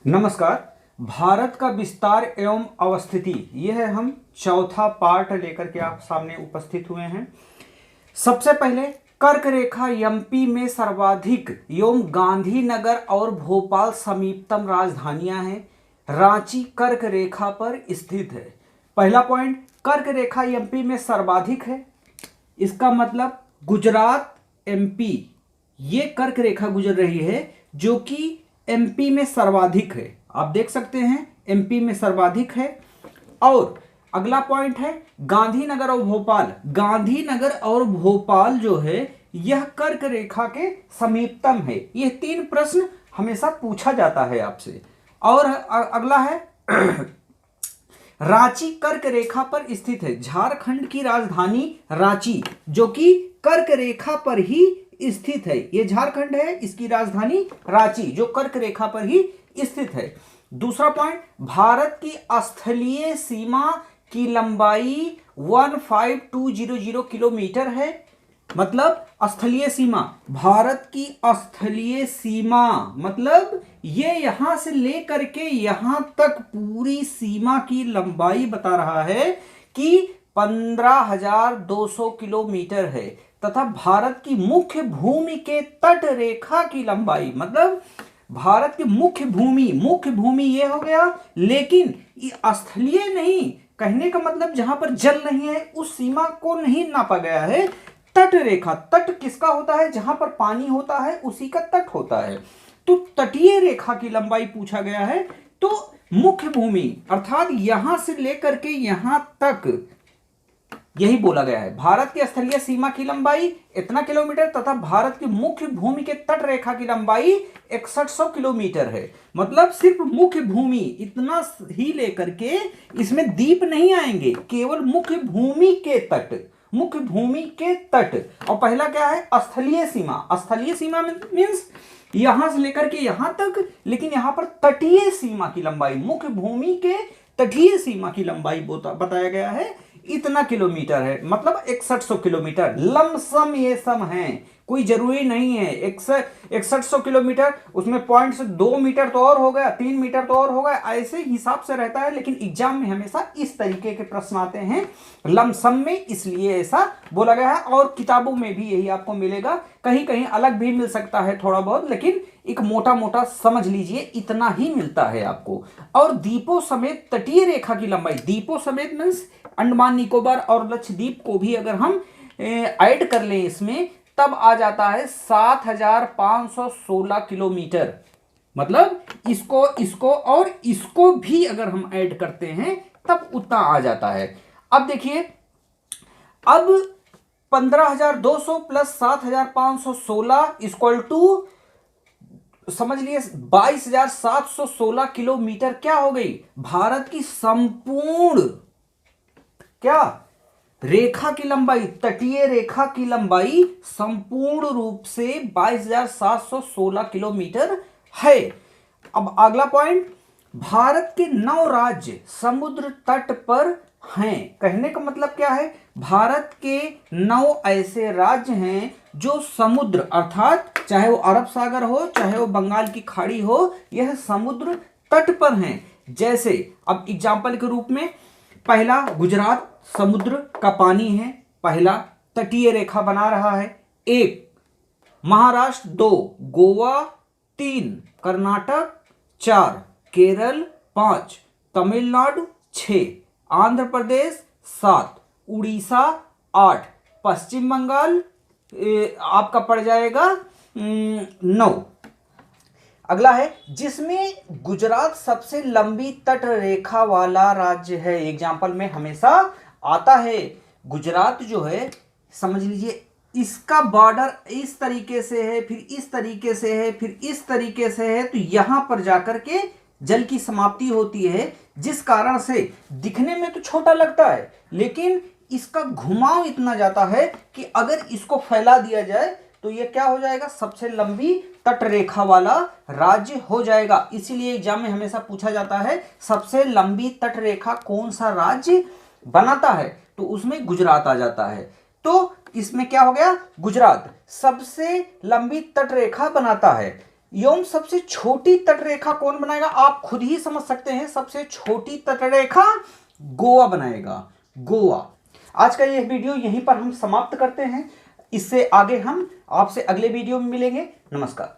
नमस्कार। भारत का विस्तार एवं अवस्थिति, यह हम चौथा पार्ट लेकर के आप सामने उपस्थित हुए हैं। सबसे पहले कर्क रेखा एमपी में सर्वाधिक एवं गांधीनगर और भोपाल समीपतम राजधानियां हैं। रांची कर्क रेखा पर स्थित है। पहला पॉइंट, कर्क रेखा एमपी में सर्वाधिक है। इसका मतलब गुजरात एमपी ये कर्क रेखा गुजर रही है जो कि एमपी में सर्वाधिक है। आप देख सकते हैं एमपी में सर्वाधिक है। और अगला पॉइंट है गांधीनगर और भोपाल। गांधीनगर और भोपाल जो है यह कर्क रेखा के समीपतम है। यह तीन प्रश्न हमेशा पूछा जाता है आपसे। और अगला है रांची कर्क रेखा पर स्थित है। झारखंड की राजधानी रांची जो कि कर्क रेखा पर ही स्थित है। यह झारखंड है, इसकी राजधानी रांची जो कर्क रेखा पर ही स्थित है। दूसरा पॉइंट, भारत की स्थलीय सीमा की लंबाई 15200 किलोमीटर है। मतलब स्थलीय सीमा, भारत की स्थलीय सीमा मतलब ये यहां से लेकर के यहां तक पूरी सीमा की लंबाई बता रहा है कि 15,200 किलोमीटर है। तथा भारत की मुख्य भूमि के तट रेखा की लंबाई, मतलब भारत की मुख्य भूमि ये हो गया, लेकिन ये स्थलीय नहीं, कहने का मतलब जहां पर जल नहीं है उस सीमा को नहीं नापा गया है। तट रेखा, तट किसका होता है? जहां पर पानी होता है उसी का तट होता है। तो तटीय रेखा की लंबाई पूछा गया है। तो मुख्य भूमि अर्थात यहां से लेकर के यहां तक यही बोला गया है। भारत की स्थलीय सीमा की लंबाई इतना किलोमीटर तथा भारत की मुख्य भूमि के तट रेखा की लंबाई 6100 किलोमीटर है। मतलब सिर्फ मुख्य भूमि इतना ही लेकर के, इसमें द्वीप नहीं आएंगे, केवल मुख्य भूमि के तट, मुख्य भूमि के तट। और पहला क्या है? स्थलीय सीमा। स्थलीय सीमा मीन्स यहां से लेकर के यहां तक, लेकिन यहां पर तटीय सीमा की लंबाई, मुख्य भूमि के तटीय सीमा की लंबाई बताया गया है इतना किलोमीटर है। मतलब 6100 किलोमीटर लमसम ये सम है, कोई जरूरी नहीं है 6100 किलोमीटर, उसमें पॉइंट से 2 मीटर तो और हो गया, 3 मीटर तो और हो गया, ऐसे हिसाब से रहता है। लेकिन एग्जाम में हमेशा इस तरीके के प्रश्न आते हैं लमसम में, इसलिए ऐसा बोला गया है। और किताबों में भी यही आपको मिलेगा, कहीं कहीं अलग भी मिल सकता है थोड़ा बहुत, लेकिन एक मोटा मोटा समझ लीजिए इतना ही मिलता है आपको। और द्वीपों समेत तटीय रेखा की लंबाई, द्वीपों समेत मीन्स अंडमान निकोबार और लक्षद्वीप को भी अगर हम ऐड कर लें इसमें, तब आ जाता है 7516 किलोमीटर। मतलब इसको और इसको भी अगर हम ऐड करते हैं तब उतना आ जाता है। अब देखिए, अब 15,200 प्लस 7,516 इक्वल टू समझ लिए 22,716 किलोमीटर क्या हो गई? भारत की संपूर्ण क्या रेखा की लंबाई, तटीय रेखा की लंबाई संपूर्ण रूप से 22,716 किलोमीटर है। अब अगला पॉइंट, भारत के 9 राज्य समुद्र तट पर हैं। कहने का मतलब क्या है? भारत के 9 ऐसे राज्य हैं जो समुद्र अर्थात चाहे वो अरब सागर हो चाहे वो बंगाल की खाड़ी हो, यह समुद्र तट पर हैं। जैसे अब एग्जाम्पल के रूप में, पहला गुजरात समुद्र का पानी है, पहला तटीय रेखा बना रहा है। 1 महाराष्ट्र, 2 गोवा, 3 कर्नाटक, 4 केरल, 5 तमिलनाडु, 6 आंध्र प्रदेश, 7 उड़ीसा, 8 पश्चिम बंगाल, आपका पड़ जाएगा 9। अगला है जिसमें गुजरात सबसे लंबी तट रेखा वाला राज्य है। एग्जाम्पल में हमेशा आता है गुजरात जो है, समझ लीजिए इसका बॉर्डर इस तरीके से है, फिर इस तरीके से है, फिर इस तरीके से है, तो यहां पर जाकर के जल की समाप्ति होती है, जिस कारण से दिखने में तो छोटा लगता है, लेकिन इसका घुमाव इतना जाता है कि अगर इसको फैला दिया जाए तो ये क्या हो जाएगा? सबसे लंबी तट रेखा वाला राज्य हो जाएगा। इसीलिए एग्जाम में हमेशा पूछा जाता है सबसे लंबी तट रेखा कौन सा राज्य बनाता है, तो उसमें गुजरात आ जाता है। तो इसमें क्या हो गया? गुजरात सबसे लंबी तट रेखा बनाता है। एवं सबसे छोटी तटरेखा कौन बनाएगा? आप खुद ही समझ सकते हैं, सबसे छोटी तटरेखा गोवा बनाएगा, गोवा। आज का यह वीडियो यहीं पर हम समाप्त करते हैं। इससे आगे हम आपसे अगले वीडियो में मिलेंगे। नमस्कार।